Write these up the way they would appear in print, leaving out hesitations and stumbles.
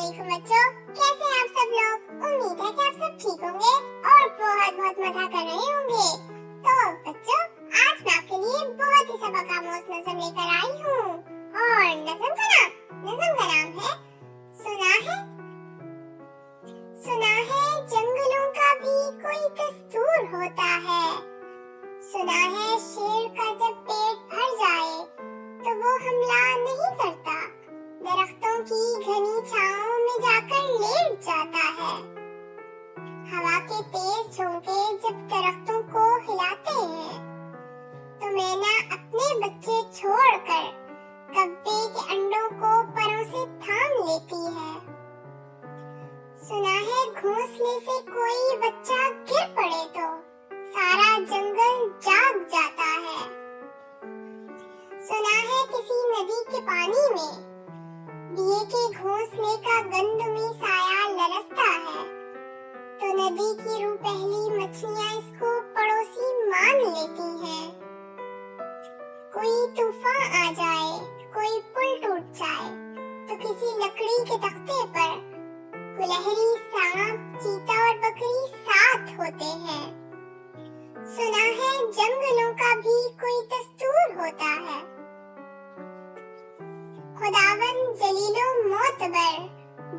वालेकुम बच्चों, कैसे हैं आप सब लोग। उम्मीद है कि आप सब ठीक होंगे और बहुत मजा कर रहे होंगे। तो बच्चों, आज मैं आपके लिए बहुत ही सबकामोज नज़म लेकर आई हूँ और नज़म का नाम है सुना है जंगलों का भी कोई दस्तूर होता है। सुना है शेर का जब पेट भर जाए तो वो हमला नहीं करता, दरख्तों की घनी छांव में जाकर लेट जाता है। हवा के तेज झोंके जब दरख्तों को हिलाते हैं तो मैना अपने बच्चे छोड़कर कब्बे के अंडों को परों से थाम लेती है। सुना है घोंसले से कोई बच्चा गिर पड़े तो सारा जंगल जाग जाता है। सुना है किसी नदी के पानी में दिए के घोंसले का गंधमी साया लरसता है तो नदी की रूह पहली मछलियां इसको पड़ोसी मान लेती हैं। कोई तूफान आ जाए, कोई पुल टूट जाए तो किसी लकड़ी के तख्ते पर गुलहरी, सांप, चीता और बकरी साथ होते हैं। सुना है जंगलों का भी कोई दस्तूर होता है। खुदावन जलीलो मोतबर,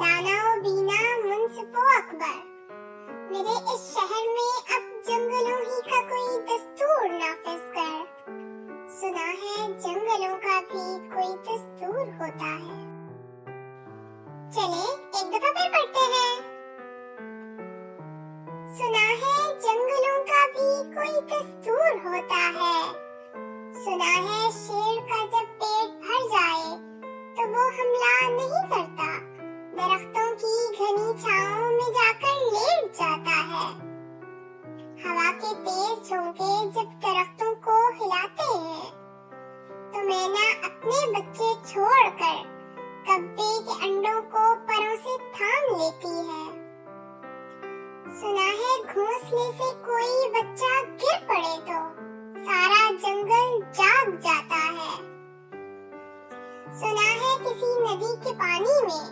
दाना बीना मुंसिफो अकबर, मेरे इस शहर में अब जंगलों ही का कोई दस्तूर नाफिज कर। सुना है जंगलों का भी कोई दस्तूर होता है। चले एक दफा फिर पढ़ते हैं। सुना है जंगलों का भी कोई दस्तूर होता है। सुना है शेर का जब पेट भर जाए तो वो हमला नहीं करता, दरख्तों की घनी छांव में जाकर लेट जाता है। हवा के तेज झोंके जब दरख्तों को हिलाते हैं तो मैना अपने बच्चे छोड़कर कब्बे के अंडों को परों से थाम लेती है। सुना है घोंसले से कोई बच्चा गिर पड़े तो सारा जंगल जाग जाता है। सुना है किसी नदी के पानी में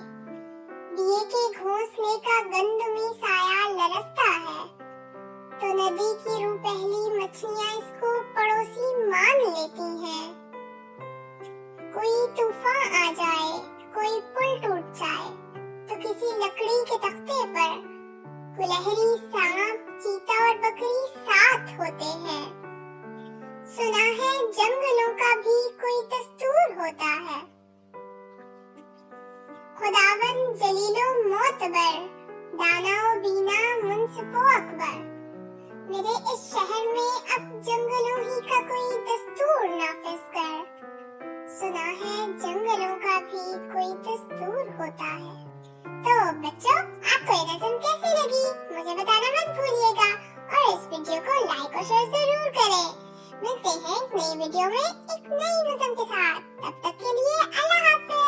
दिए के घोंसले का गंधमी साया लरसता है तो नदी की रूह पहली मछलियां इसको पड़ोसी मान लेती हैं। कोई तूफान आ जाए, कोई पुल टूट जाए तो किसी लकड़ी के तख्ते पर गुलहरी, सांप, चीता और बकरी साथ होते हैं। सुना है जंगलों का भी कोई दस्तूर होता है। खुदावन जलीलो मोतबर, दाना बीना मुंसिफो अकबर, मेरे इस शहर में अब जंगलों ही का कोई दस्तूर नाफिज कर। सुना है जंगलों का भी कोई दस्तूर होता है। तो बच्चों, आपको ये नज़म कैसी लगी मुझे बताना मत भूलिएगा और इस वीडियो को लाइक और शेयर जरूर करें। मिलते हैं एक नई वीडियो में एक नई नज़म के साथ। तब तक के लिए अल्लाह हाफ़िज़।